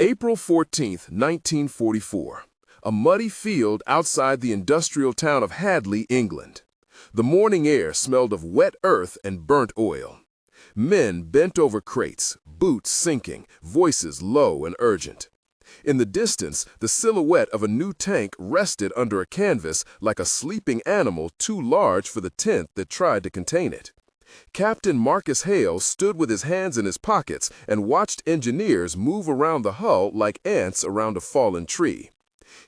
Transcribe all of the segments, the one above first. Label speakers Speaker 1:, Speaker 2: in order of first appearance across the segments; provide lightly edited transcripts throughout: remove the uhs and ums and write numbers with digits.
Speaker 1: April 14, 1944. A muddy field outside the industrial town of Hadley, England. The morning air smelled of wet earth and burnt oil. Men bent over crates, boots sinking, voices low and urgent. In the distance, the silhouette of a new tank rested under a canvas like a sleeping animal too large for the tent that tried to contain it. Captain Marcus Hale stood with his hands in his pockets and watched engineers move around the hull like ants around a fallen tree.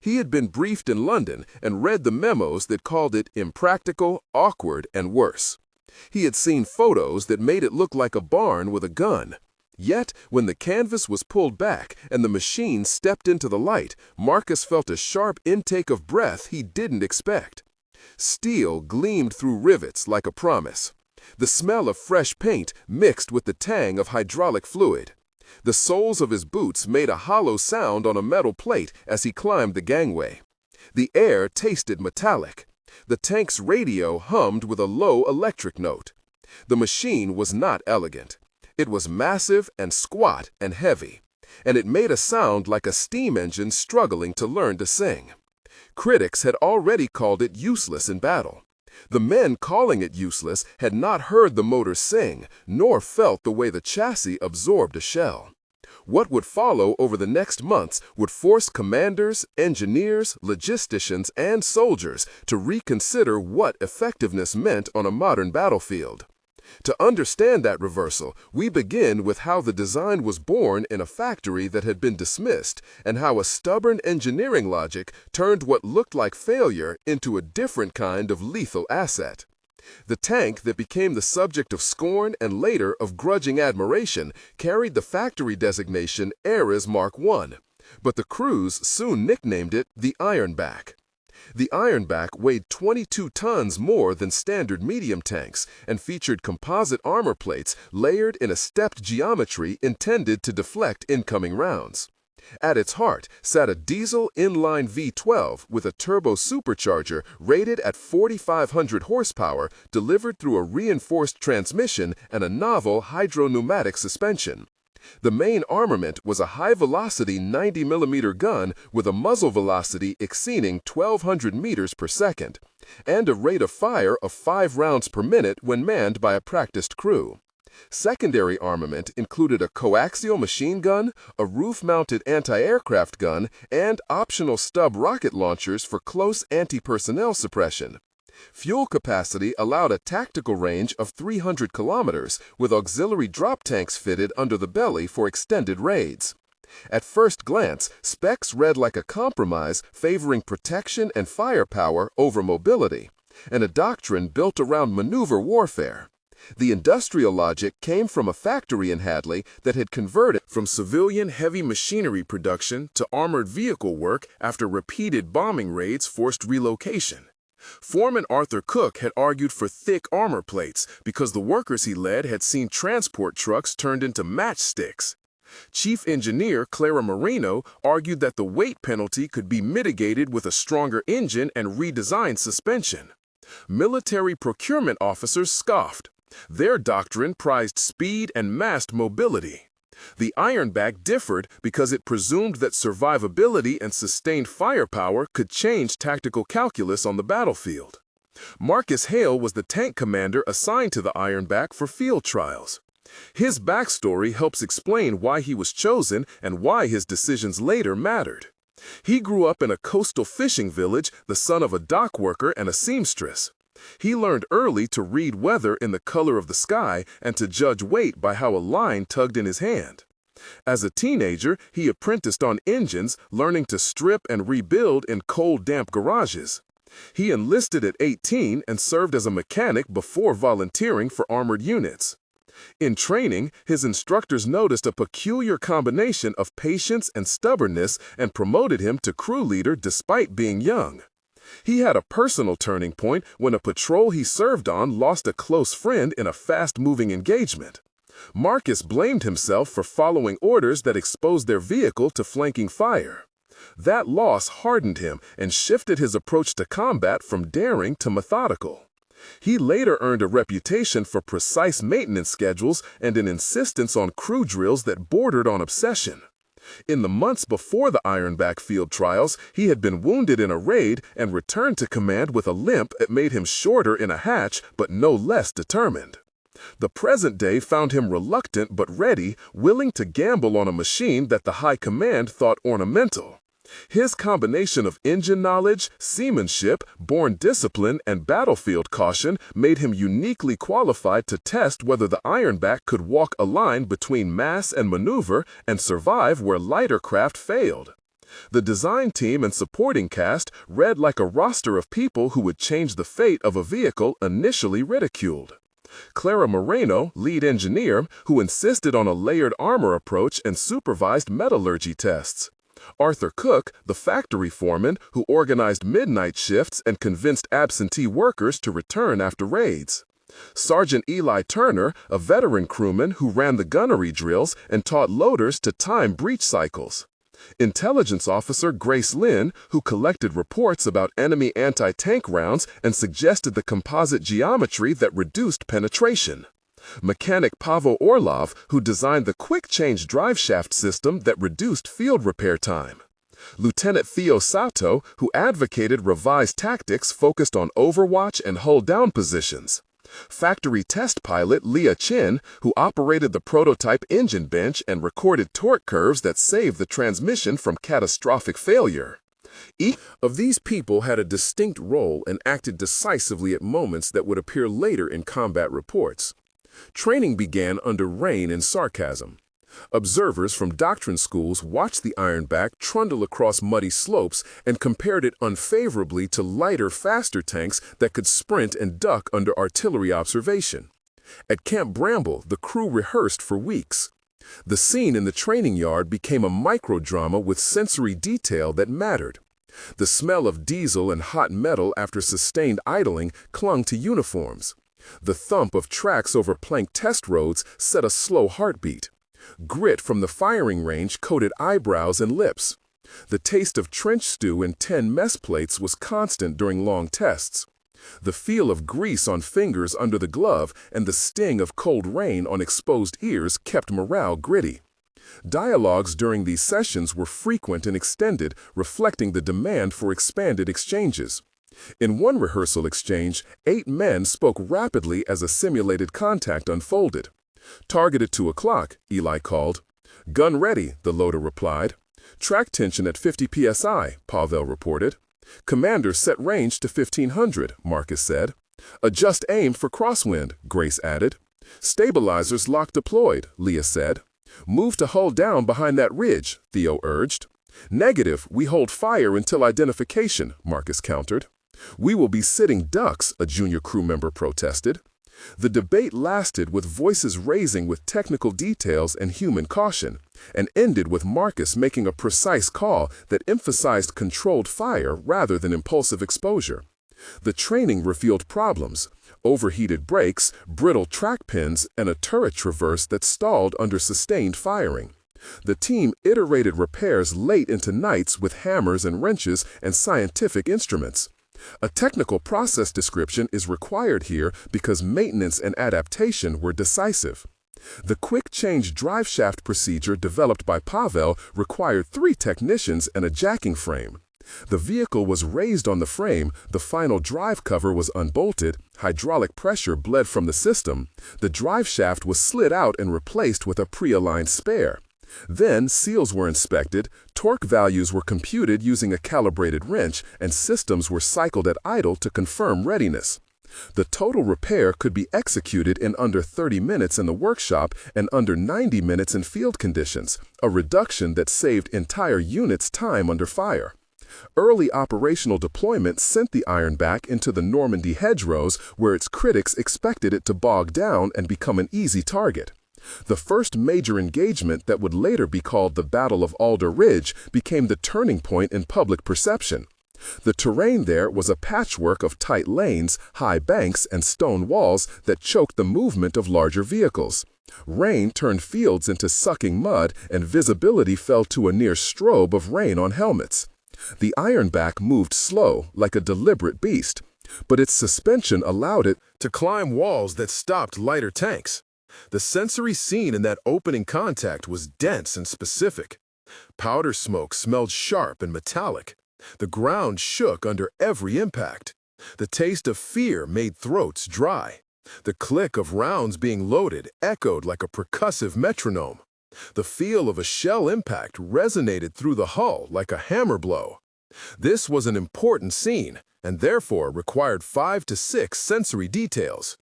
Speaker 1: He had been briefed in London and read the memos that called it impractical, awkward, and worse. He had seen photos that made it look like a barn with a gun. Yet, when the canvas was pulled back and the machine stepped into the light, Marcus felt a sharp intake of breath he didn't expect. Steel gleamed through rivets like a promise. The smell of fresh paint mixed with the tang of hydraulic fluid. The soles of his boots made a hollow sound on a metal plate as he climbed the gangway. The air tasted metallic. The tank's radio hummed with a low electric note. The machine was not elegant. It was massive and squat and heavy, and it made a sound like a steam engine struggling to learn to sing. Critics had already called it useless in battle. The men calling it useless had not heard the motor sing, nor felt the way the chassis absorbed a shell. What would follow over the next months would force commanders, engineers, logisticians, and soldiers to reconsider what effectiveness meant on a modern battlefield. To understand that reversal, we begin with how the design was born in a factory that had been dismissed, and how a stubborn engineering logic turned what looked like failure into a different kind of lethal asset. The tank that became the subject of scorn and later of grudging admiration carried the factory designation Ares Mark I, but the crews soon nicknamed it the Ironback. The Ironback weighed 22 tons more than standard medium tanks and featured composite armor plates layered in a stepped geometry intended to deflect incoming rounds. At its heart sat a diesel inline V12 with a turbo supercharger rated at 4,500 horsepower delivered through a reinforced transmission and a novel hydropneumatic suspension. The main armament was a high-velocity 90mm gun with a muzzle velocity exceeding 1,200 meters per second, and a rate of fire of 5 rounds per minute when manned by a practiced crew. Secondary armament included a coaxial machine gun, a roof-mounted anti-aircraft gun, and optional stub rocket launchers for close anti-personnel suppression. Fuel capacity allowed a tactical range of 300 kilometers, with auxiliary drop tanks fitted under the belly for extended raids. At first glance, specs read like a compromise favoring protection and firepower over mobility, and a doctrine built around maneuver warfare. The industrial logic came from a factory in Hadley that had converted from civilian heavy machinery production to armored vehicle work after repeated bombing raids forced relocation. Foreman Arthur Cook had argued for thick armor plates because the workers he led had seen transport trucks turned into matchsticks. Chief Engineer Clara Marino argued that the weight penalty could be mitigated with a stronger engine and redesigned suspension. Military procurement officers scoffed. Their doctrine prized speed and massed mobility. The Ironback differed because it presumed that survivability and sustained firepower could change tactical calculus on the battlefield. Marcus Hale was the tank commander assigned to the Ironback for field trials. His backstory helps explain why he was chosen and why his decisions later mattered. He grew up in a coastal fishing village, the son of a dock worker and a seamstress. He learned early to read weather in the color of the sky and to judge weight by how a line tugged in his hand. As a teenager, he apprenticed on engines, learning to strip and rebuild in cold, damp garages. He enlisted at 18 and served as a mechanic before volunteering for armored units. In training, his instructors noticed a peculiar combination of patience and stubbornness and promoted him to crew leader despite being young. He had a personal turning point when a patrol he served on lost a close friend in a fast-moving engagement. Marcus blamed himself for following orders that exposed their vehicle to flanking fire. That loss hardened him and shifted his approach to combat from daring to methodical. He later earned a reputation for precise maintenance schedules and an insistence on crew drills that bordered on obsession. In the months before the Ironback field trials, he had been wounded in a raid and returned to command with a limp that made him shorter in a hatch but no less determined. The present day found him reluctant but ready, willing to gamble on a machine that the high command thought ornamental. His combination of engine knowledge, seamanship, born discipline, and battlefield caution made him uniquely qualified to test whether the Ironback could walk a line between mass and maneuver and survive where lighter craft failed. The design team and supporting cast read like a roster of people who would change the fate of a vehicle initially ridiculed. Clara Moreno, lead engineer, who insisted on a layered armor approach and supervised metallurgy tests. Arthur Cook, the factory foreman, who organized midnight shifts and convinced absentee workers to return after raids. Sergeant Eli Turner, a veteran crewman who ran the gunnery drills and taught loaders to time breach cycles. Intelligence officer Grace Lynn, who collected reports about enemy anti-tank rounds and suggested the composite geometry that reduced penetration. Mechanic Pavel Orlov, who designed the quick-change driveshaft system that reduced field repair time. Lieutenant Theo Sato, who advocated revised tactics focused on overwatch and hull-down positions. Factory test pilot Leah Chin, who operated the prototype engine bench and recorded torque curves that saved the transmission from catastrophic failure. Each of these people had a distinct role and acted decisively at moments that would appear later in combat reports. Training began under rain and sarcasm. Observers from doctrine schools watched the Ironback trundle across muddy slopes and compared it unfavorably to lighter, faster tanks that could sprint and duck under artillery observation. At Camp Bramble, the crew rehearsed for weeks. The scene in the training yard became a microdrama with sensory detail that mattered. The smell of diesel and hot metal after sustained idling clung to uniforms. The thump of tracks over planked test roads set a slow heartbeat. Grit from the firing range coated eyebrows and lips. The taste of trench stew and 10 mess plates was constant during long tests. The feel of grease on fingers under the glove and the sting of cold rain on exposed ears kept morale gritty. Dialogues during these sessions were frequent and extended, reflecting the demand for expanded exchanges. In one rehearsal exchange, 8 men spoke rapidly as a simulated contact unfolded. "Target at 2 o'clock, Eli called. "Gun ready," the loader replied. "Track tension at 50 psi, Pavel reported. "Commander set range to 1500, Marcus said. "Adjust aim for crosswind," Grace added. "Stabilizers lock deployed," Leah said. "Move to hull down behind that ridge," Theo urged. "Negative, we hold fire until identification," Marcus countered. "We will be sitting ducks," a junior crew member protested. The debate lasted with voices raising with technical details and human caution, and ended with Marcus making a precise call that emphasized controlled fire rather than impulsive exposure. The training revealed problems: overheated brakes, brittle track pins, and a turret traverse that stalled under sustained firing. The team iterated repairs late into nights with hammers and wrenches and scientific instruments. A technical process description is required here because maintenance and adaptation were decisive. The quick-change driveshaft procedure developed by Pavel required 3 technicians and a jacking frame. The vehicle was raised on the frame, the final drive cover was unbolted, hydraulic pressure bled from the system, the driveshaft was slid out and replaced with a pre-aligned spare. Then seals were inspected, torque values were computed using a calibrated wrench, and systems were cycled at idle to confirm readiness. The total repair could be executed in under 30 minutes in the workshop and under 90 minutes in field conditions, a reduction that saved entire units time under fire. Early operational deployment sent the Ironback into the Normandy hedgerows where its critics expected it to bog down and become an easy target. The first major engagement that would later be called the Battle of Alder Ridge became the turning point in public perception. The terrain there was a patchwork of tight lanes, high banks, and stone walls that choked the movement of larger vehicles. Rain turned fields into sucking mud, and visibility fell to a near strobe of rain on helmets. The Ironback moved slow, like a deliberate beast, but its suspension allowed it to climb walls that stopped lighter tanks. The sensory scene in that opening contact was dense and specific. Powder smoke smelled sharp and metallic. The ground shook under every impact. The taste of fear made throats dry. The click of rounds being loaded echoed like a percussive metronome. The feel of a shell impact resonated through the hull like a hammer blow. This was an important scene, and therefore required 5 to 6 sensory details.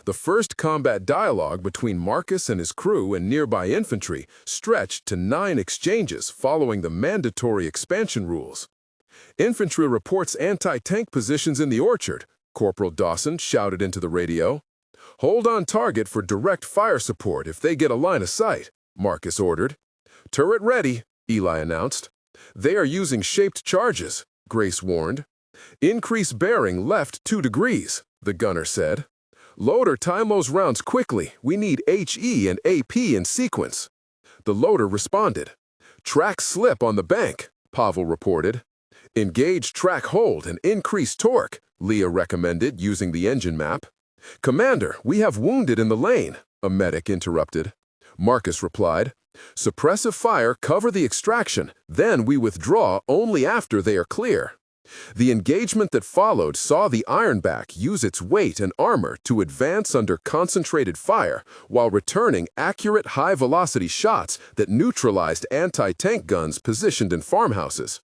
Speaker 1: The first combat dialogue between Marcus and his crew and nearby infantry stretched to 9 exchanges following the mandatory expansion rules. "Infantry reports anti-tank positions in the orchard," Corporal Dawson shouted into the radio. "Hold on target for direct fire support if they get a line of sight," Marcus ordered. "Turret ready," Eli announced. "They are using shaped charges," Grace warned. "Increase bearing left 2 degrees," the gunner said. "Loader, time those rounds quickly. We need HE and AP in sequence." The loader responded. "Track slip on the bank," Pavel reported. "Engage track hold and increase torque," Leah recommended using the engine map. "Commander, we have wounded in the lane," a medic interrupted. Marcus replied, "Suppressive fire, cover the extraction, then we withdraw only after they are clear." The engagement that followed saw the Ironback use its weight and armor to advance under concentrated fire while returning accurate high-velocity shots that neutralized anti-tank guns positioned in farmhouses.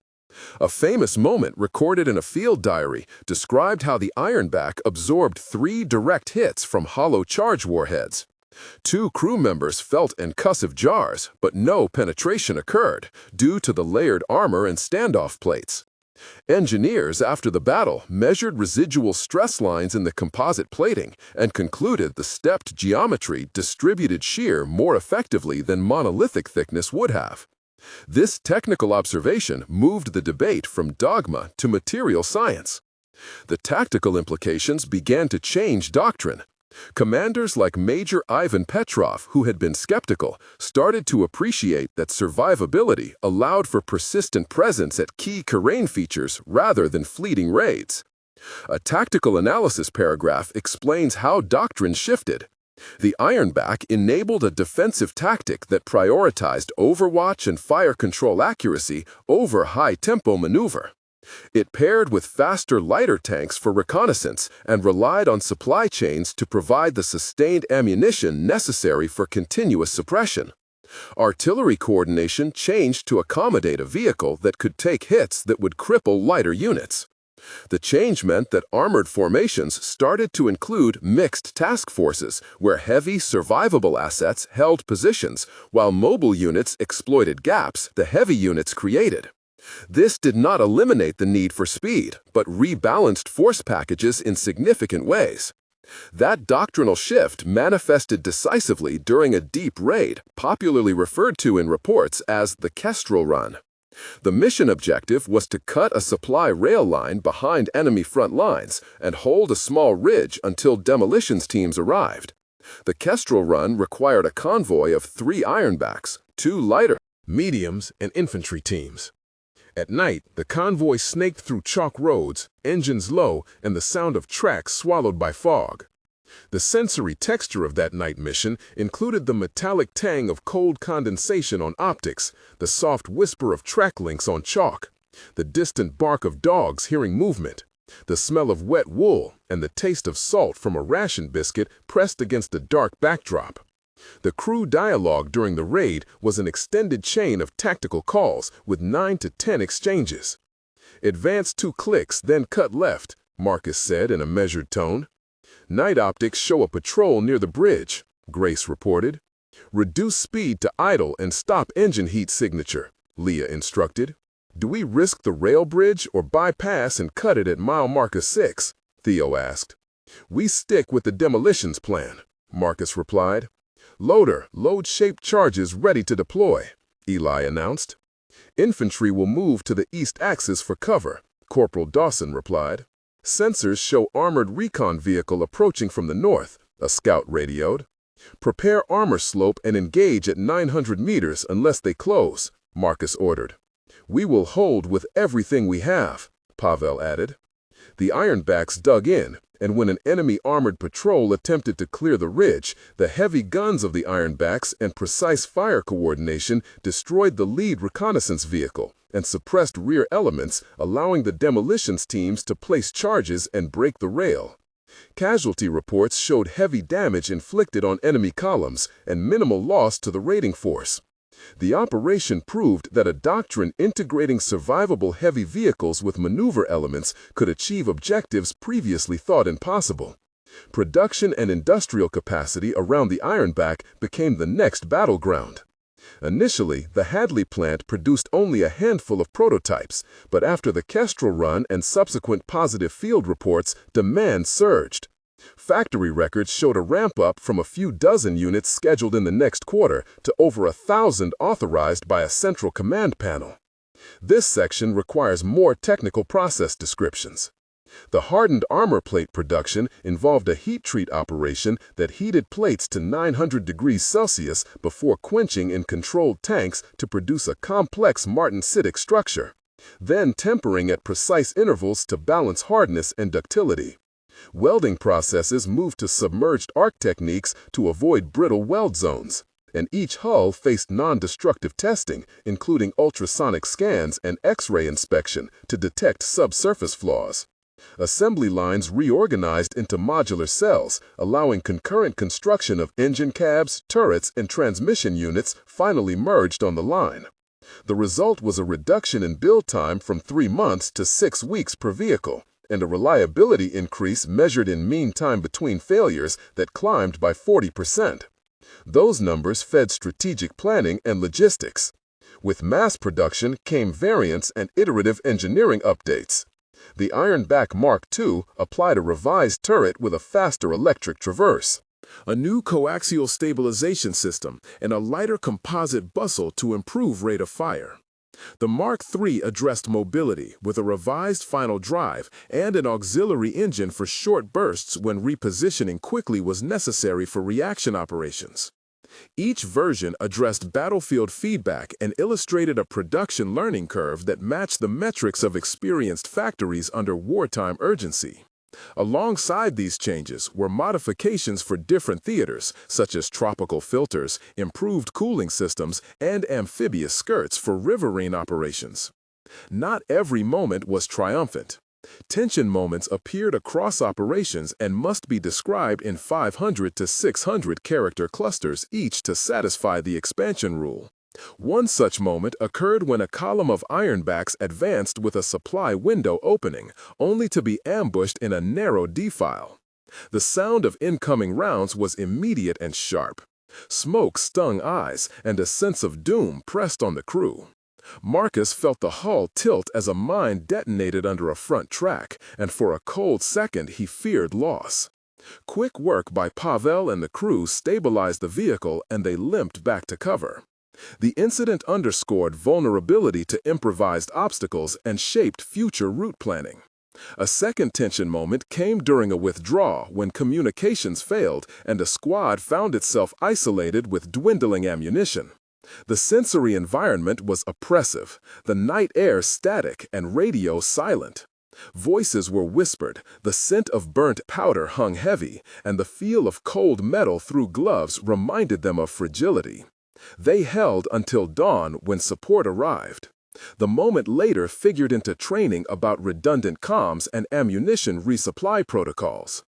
Speaker 1: A famous moment recorded in a field diary described how the Ironback absorbed 3 direct hits from hollow charge warheads. 2 crew members felt concussive jars, but no penetration occurred due to the layered armor and standoff plates. Engineers, after the battle, measured residual stress lines in the composite plating and concluded the stepped geometry distributed shear more effectively than monolithic thickness would have. This technical observation moved the debate from dogma to material science. The tactical implications began to change doctrine. Commanders like Major Ivan Petrov, who had been skeptical, started to appreciate that survivability allowed for persistent presence at key terrain features rather than fleeting raids. A tactical analysis paragraph explains how doctrine shifted. The Ironback enabled a defensive tactic that prioritized overwatch and fire control accuracy over high-tempo maneuver. It paired with faster, lighter tanks for reconnaissance and relied on supply chains to provide the sustained ammunition necessary for continuous suppression. Artillery coordination changed to accommodate a vehicle that could take hits that would cripple lighter units. The change meant that armored formations started to include mixed task forces, where heavy, survivable assets held positions, while mobile units exploited gaps the heavy units created. This did not eliminate the need for speed, but rebalanced force packages in significant ways. That doctrinal shift manifested decisively during a deep raid, popularly referred to in reports as the Kestrel Run. The mission objective was to cut a supply rail line behind enemy front lines and hold a small ridge until demolitions teams arrived. The Kestrel Run required a convoy of 3 Ironbacks, 2 lighter, mediums, and infantry teams. At night, the convoy snaked through chalk roads, engines low, and the sound of tracks swallowed by fog. The sensory texture of that night mission included the metallic tang of cold condensation on optics, the soft whisper of track links on chalk, the distant bark of dogs hearing movement, the smell of wet wool, and the taste of salt from a ration biscuit pressed against a dark backdrop. The crew dialogue during the raid was an extended chain of tactical calls with 9 to 10 exchanges. "Advance 2 clicks, then cut left," Marcus said in a measured tone. "Night optics show a patrol near the bridge," Grace reported. "Reduce speed to idle and stop engine heat signature," Leah instructed. "Do we risk the rail bridge or bypass and cut it at mile marker 6? Theo asked. "We stick with the demolitions plan," Marcus replied. "Loader, load shaped charges ready to deploy," Eli announced. "Infantry will move to the east axis for cover," Corporal Dawson replied. "Sensors show armored recon vehicle approaching from the north," a scout radioed. "Prepare armor slope and engage at 900 meters unless they close," Marcus ordered. "We will hold with everything we have," Pavel added. The Ironbacks dug in, and when an enemy armored patrol attempted to clear the ridge, the heavy guns of the Ironbacks and precise fire coordination destroyed the lead reconnaissance vehicle and suppressed rear elements, allowing the demolitions teams to place charges and break the rail. Casualty reports showed heavy damage inflicted on enemy columns and minimal loss to the raiding force. The operation proved that a doctrine integrating survivable heavy vehicles with maneuver elements could achieve objectives previously thought impossible. Production and industrial capacity around the Ironback became the next battleground. Initially, the Hadley plant produced only a handful of prototypes, but after the Kestrel Run and subsequent positive field reports, demand surged. Factory records showed a ramp-up from a few dozen units scheduled in the next quarter to over 1,000 authorized by a central command panel. This section requires more technical process descriptions. The hardened armor plate production involved a heat treat operation that heated plates to 900 degrees Celsius before quenching in controlled tanks to produce a complex martensitic structure, then tempering at precise intervals to balance hardness and ductility. Welding processes moved to submerged arc techniques to avoid brittle weld zones, and each hull faced non-destructive testing, including ultrasonic scans and X-ray inspection to detect subsurface flaws. Assembly lines reorganized into modular cells, allowing concurrent construction of engine cabs, turrets, and transmission units finally merged on the line. The result was a reduction in build time from 3 months to 6 weeks per vehicle, and a reliability increase measured in mean time between failures that climbed by 40%. Those numbers fed strategic planning and logistics. With mass production came variants and iterative engineering updates. The Ironback Mark II applied a revised turret with a faster electric traverse, a new coaxial stabilization system, and a lighter composite bustle to improve rate of fire. The Mark III addressed mobility with a revised final drive and an auxiliary engine for short bursts when repositioning quickly was necessary for reaction operations. Each version addressed battlefield feedback and illustrated a production learning curve that matched the metrics of experienced factories under wartime urgency. Alongside these changes were modifications for different theaters, such as tropical filters, improved cooling systems, and amphibious skirts for riverine operations. Not every moment was triumphant. Tension moments appeared across operations and must be described in 500 to 600 character clusters each to satisfy the expansion rule. One such moment occurred when a column of Ironbacks advanced with a supply window opening, only to be ambushed in a narrow defile. The sound of incoming rounds was immediate and sharp. Smoke stung eyes, and a sense of doom pressed on the crew. Marcus felt the hull tilt as a mine detonated under a front track, and for a cold second he feared loss. Quick work by Pavel and the crew stabilized the vehicle, and they limped back to cover. The incident underscored vulnerability to improvised obstacles and shaped future route planning. A second tension moment came during a withdrawal when communications failed and a squad found itself isolated with dwindling ammunition. The sensory environment was oppressive, the night air static and radio silent. Voices were whispered, the scent of burnt powder hung heavy, and the feel of cold metal through gloves reminded them of fragility. They held until dawn when support arrived. The moment later figured into training about redundant comms and ammunition resupply protocols.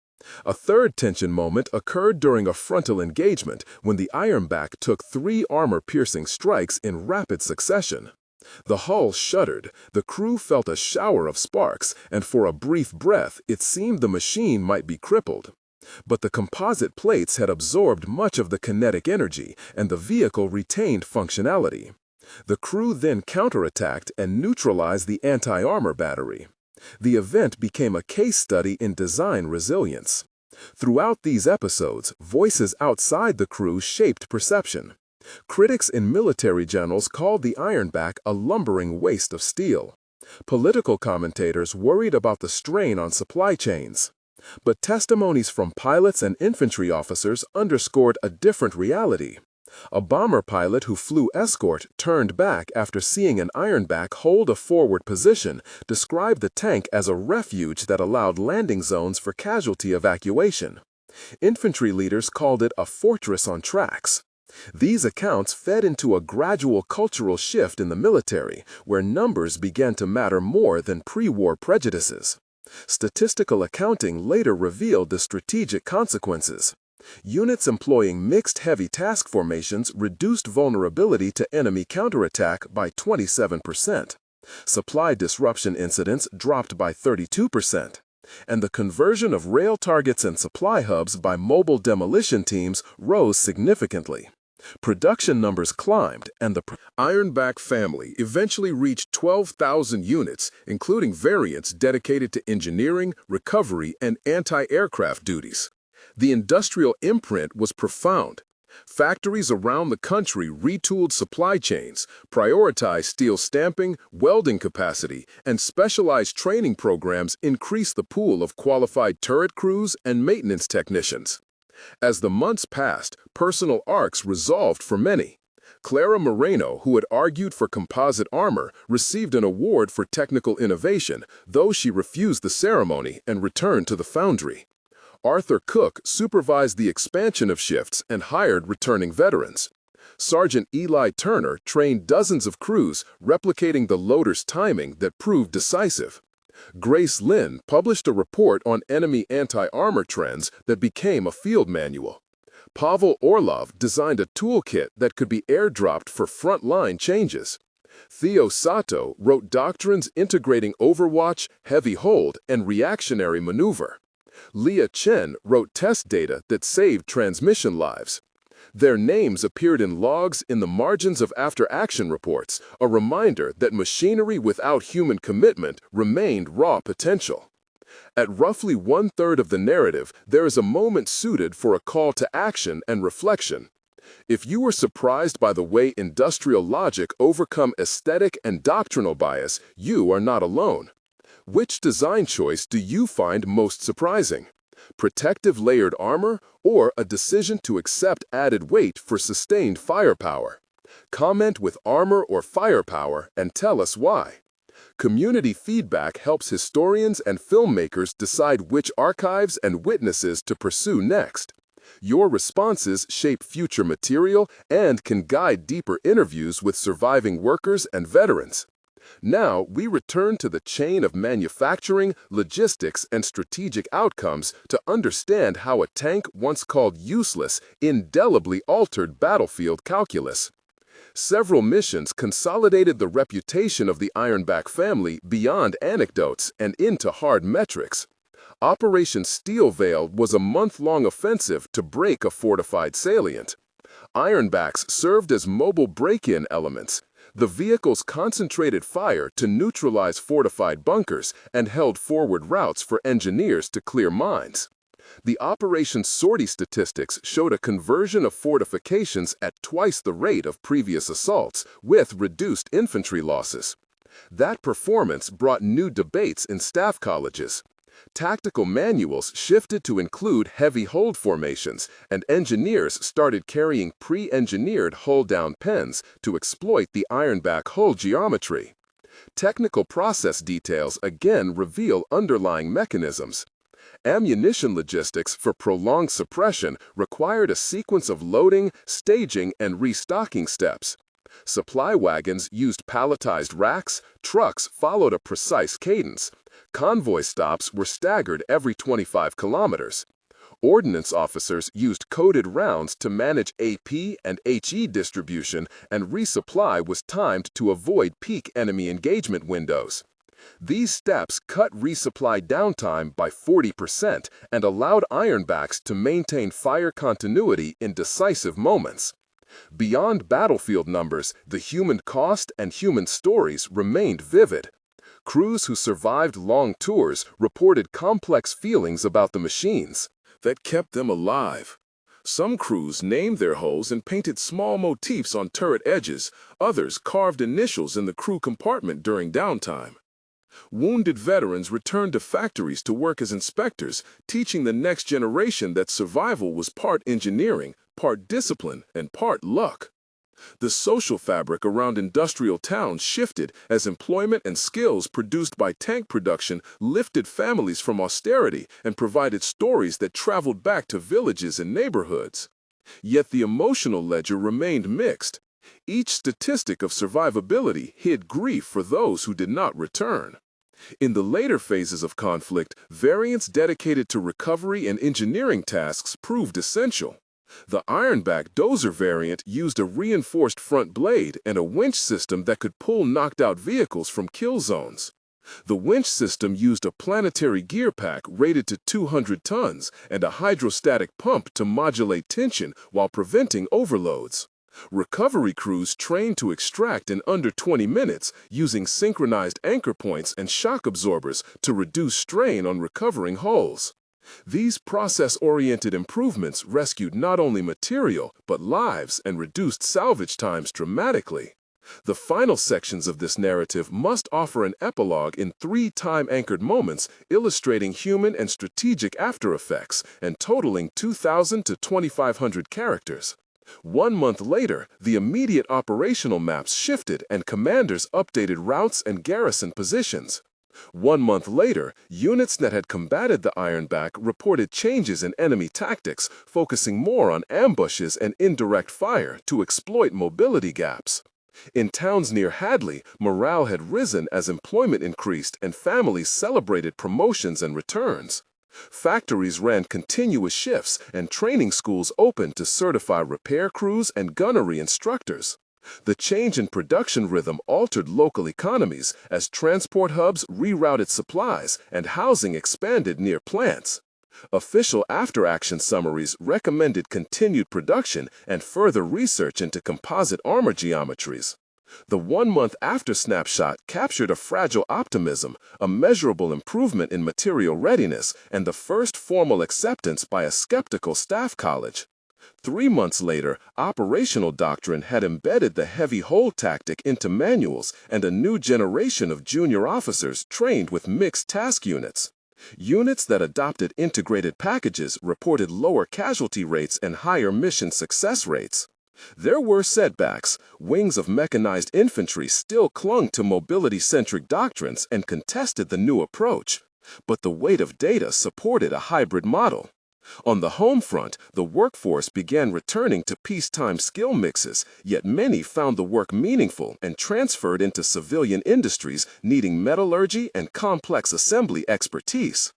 Speaker 1: A third tension moment occurred during a frontal engagement when the Ironback took 3 armor-piercing strikes in rapid succession. The hull shuddered, the crew felt a shower of sparks, and for a brief breath it seemed the machine might be crippled. But the composite plates had absorbed much of the kinetic energy, and the vehicle retained functionality. The crew then counterattacked and neutralized the anti-armor battery. The event became a case study in design resilience. Throughout these episodes, voices outside the crew shaped perception. Critics and military generals called the Ironback a lumbering waste of steel. Political commentators worried about the strain on supply chains. But testimonies from pilots and infantry officers underscored a different reality. A bomber pilot who flew escort turned back after seeing an Ironback hold a forward position described the tank as a refuge that allowed landing zones for casualty evacuation. Infantry leaders called it a fortress on tracks. These accounts fed into a gradual cultural shift in the military, where numbers began to matter more than pre-war prejudices. Statistical accounting later revealed the strategic consequences. Units employing mixed heavy task formations reduced vulnerability to enemy counterattack by 27%. Supply disruption incidents dropped by 32%. And the conversion of rail targets and supply hubs by mobile demolition teams rose significantly. Production numbers climbed, and the Ironback family eventually reached 12,000 units, including variants dedicated to engineering, recovery, and anti-aircraft duties. The industrial imprint was profound. Factories around the country retooled supply chains, prioritized steel stamping, welding capacity, and specialized training programs increased the pool of qualified turret crews and maintenance technicians. As the months passed, personal arcs resolved for many. Clara Moreno, who had argued for composite armor, received an award for technical innovation, though she refused the ceremony and returned to the foundry. Arthur Cook supervised the expansion of shifts and hired returning veterans. Sergeant Eli Turner trained dozens of crews, replicating the loader's timing that proved decisive. Grace Lynn published a report on enemy anti-armor trends that became a field manual. Pavel Orlov designed a toolkit that could be airdropped for front-line changes. Theo Sato wrote doctrines integrating overwatch, heavy hold, and reactionary maneuver. Leah Chen wrote test data that saved transmission lives. Their names appeared in logs in the margins of after-action reports, a reminder that machinery without human commitment remained raw potential. At roughly one-third of the narrative, there is a moment suited for a call to action and reflection. If you were surprised by the way industrial logic overcome aesthetic and doctrinal bias, you are not alone. Which design choice do you find most surprising? Protective layered armor, or a decision to accept added weight for sustained firepower? Comment with armor or firepower and tell us why. Community feedback helps historians and filmmakers decide which archives and witnesses to pursue next. Your responses shape future material and can guide deeper interviews with surviving workers and veterans. Now, we return to the chain of manufacturing, logistics, and strategic outcomes to understand how a tank once called useless indelibly altered battlefield calculus. Several missions consolidated the reputation of the Ironback family beyond anecdotes and into hard metrics. Operation Steel Veil was a month-long offensive to break a fortified salient. Ironbacks served as mobile break-in elements. The vehicles concentrated fire to neutralize fortified bunkers and held forward routes for engineers to clear mines. The Operation Sortie statistics showed a conversion of fortifications at twice the rate of previous assaults, with reduced infantry losses. That performance brought new debates in staff colleges. Tactical manuals shifted to include heavy hold formations, and engineers started carrying pre-engineered hull-down pens to exploit the Ironback hull geometry. Technical process details again reveal underlying mechanisms. Ammunition logistics for prolonged suppression required a sequence of loading, staging, and restocking steps. Supply wagons used palletized racks, trucks followed a precise cadence. Convoy stops were staggered every 25 kilometers. Ordnance officers used coded rounds to manage AP and HE distribution, and resupply was timed to avoid peak enemy engagement windows. These steps cut resupply downtime by 40% and allowed Ironbacks to maintain fire continuity in decisive moments. Beyond battlefield numbers, the human cost and human stories remained vivid. Crews who survived long tours reported complex feelings about the machines that kept them alive. Some crews named their hulls and painted small motifs on turret edges. Others carved initials in the crew compartment during downtime. Wounded veterans returned to factories to work as inspectors, teaching the next generation that survival was part engineering, part discipline and part luck. The social fabric around industrial towns shifted as employment and skills produced by tank production lifted families from austerity and provided stories that traveled back to villages and neighborhoods. Yet the emotional ledger remained mixed. Each statistic of survivability hid grief for those who did not return. In the later phases of conflict, variants dedicated to recovery and engineering tasks proved essential. The Ironback dozer variant used a reinforced front blade and a winch system that could pull knocked-out vehicles from kill zones. The winch system used a planetary gear pack rated to 200 tons and a hydrostatic pump to modulate tension while preventing overloads. Recovery crews trained to extract in under 20 minutes using synchronized anchor points and shock absorbers to reduce strain on recovering hulls. These process-oriented improvements rescued not only material but lives and reduced salvage times dramatically. The final sections of this narrative must offer an epilogue in 3 time-anchored moments illustrating human and strategic aftereffects and totaling 2,000 to 2,500 characters. 1 month later, the immediate operational maps shifted and commanders updated routes and garrison positions. 1 month later, units that had combated the Ironback reported changes in enemy tactics, focusing more on ambushes and indirect fire to exploit mobility gaps. In towns near Hadley, morale had risen as employment increased and families celebrated promotions and returns. Factories ran continuous shifts and training schools opened to certify repair crews and gunnery instructors. The change in production rhythm altered local economies as transport hubs rerouted supplies and housing expanded near plants. Official after-action summaries recommended continued production and further research into composite armor geometries. The 1 month after snapshot captured a fragile optimism, a measurable improvement in material readiness, and the first formal acceptance by a skeptical staff college. 3 months later, operational doctrine had embedded the heavy hold tactic into manuals, and a new generation of junior officers trained with mixed task units. Units that adopted integrated packages reported lower casualty rates and higher mission success rates. There were setbacks. Wings of mechanized infantry still clung to mobility-centric doctrines and contested the new approach. But the weight of data supported a hybrid model. On the home front, the workforce began returning to peacetime skill mixes, yet many found the work meaningful and transferred into civilian industries needing metallurgy and complex assembly expertise.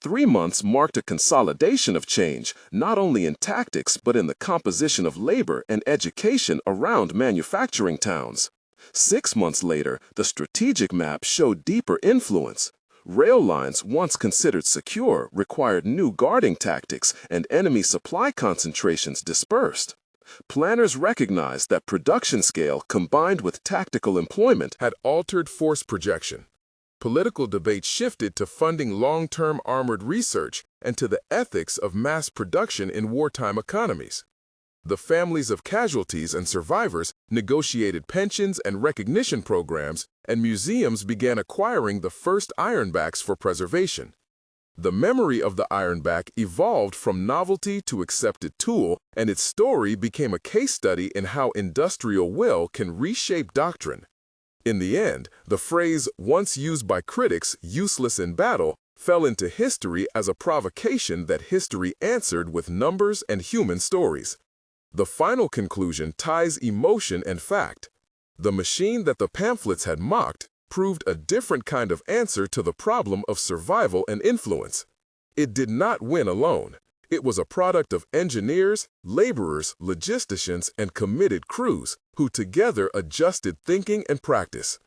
Speaker 1: 3 months marked a consolidation of change, not only in tactics but in the composition of labor and education around manufacturing towns. 6 months later, the strategic map showed deeper influence. Rail lines, once considered secure, required new guarding tactics, and enemy supply concentrations dispersed. Planners recognized that production scale combined with tactical employment had altered force projection. Political debate shifted to funding long-term armored research and to the ethics of mass production in wartime economies. The families of casualties and survivors negotiated pensions and recognition programs, and museums began acquiring the first Ironbacks for preservation. The memory of the Ironback evolved from novelty to accepted tool, and its story became a case study in how industrial will can reshape doctrine. In the end, the phrase, once used by critics, useless in battle, fell into history as a provocation that history answered with numbers and human stories. The final conclusion ties emotion and fact. The machine that the pamphlets had mocked proved a different kind of answer to the problem of survival and influence. It did not win alone. It was a product of engineers, laborers, logisticians, and committed crews who together adjusted thinking and practice.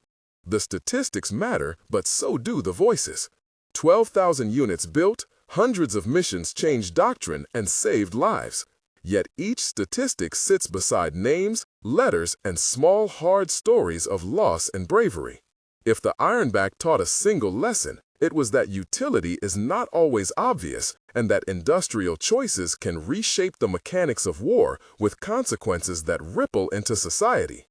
Speaker 1: The statistics matter, but so do the voices. 12,000 units built, hundreds of missions changed doctrine and saved lives. Yet each statistic sits beside names, letters, and small, hard stories of loss and bravery. If the Ironback taught a single lesson, it was that utility is not always obvious and that industrial choices can reshape the mechanics of war with consequences that ripple into society.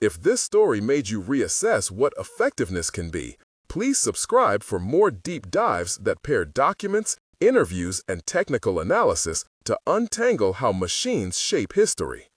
Speaker 1: If this story made you reassess what effectiveness can be, please subscribe for more deep dives that pair documents, interviews, and technical analysis to untangle how machines shape history.